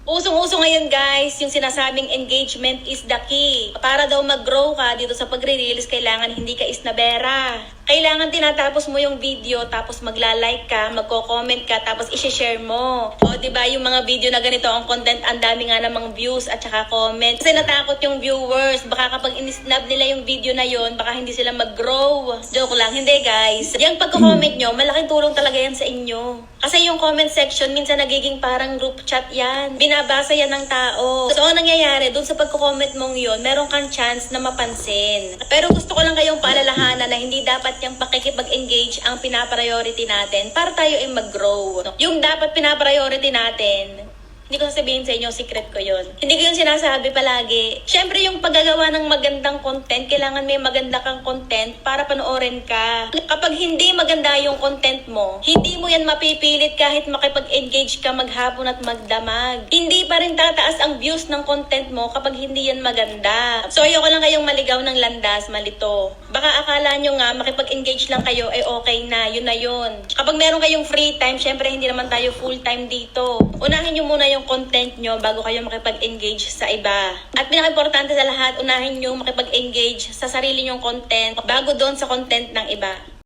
Usong-uso ngayon guys, yung sinasabing engagement is the key. Para daw mag-grow ka dito sa pagre-release, kailangan hindi ka isnabera. Kailangan tinatapos mo yung video, tapos magla-like ka, magko-comment ka, tapos i-share mo. O diba yung mga video na ganito, ang content, ang dami nga namang views at saka comment. Kasi natakot yung viewers, baka kapag in-snap nila yung video na yon, baka hindi sila mag-grow. Joke lang, hindi guys. Yung pagko-comment nyo, malaking tulong talaga yan sa inyo. Kasi yung comment section, minsan nagiging parang group chat yan. Binabasa yan ng tao. So, ang nangyayari, dun sa pagko-comment mong yun, meron kang chance na mapansin. Pero gusto ko lang kayong paalalahanan na hindi dapat yung pakikipag-engage ang pinapriority natin para tayo ay mag-grow. Yung dapat pinapriority natin, hindi ko sasabihin sa inyo, secret ko yun. Hindi ko yung sinasabi palagi. Siyempre, yung paggagawa ng magandang content, kailangan may maganda kang content para panoorin ka. Kapag hindi maganda yung content mo, hindi mo yan mapipilit kahit makipag-engage ka maghapon at magdamag. Hindi pa rin tataas ang views ng content mo kapag hindi yan maganda. So, ayoko lang kayong maligaw ng landas, malito. Baka akala nyo nga, makipag-engage lang kayo, ay okay na, yun na yun. Kapag meron kayong free time, siyempre hindi naman tayo full time dito. Unahin nyo muna yung content nyo bago kayo makipag-engage sa iba. At pinaka-importante sa lahat, unahin nyo makipag-engage sa sarili nyong content bago doon sa content ng iba.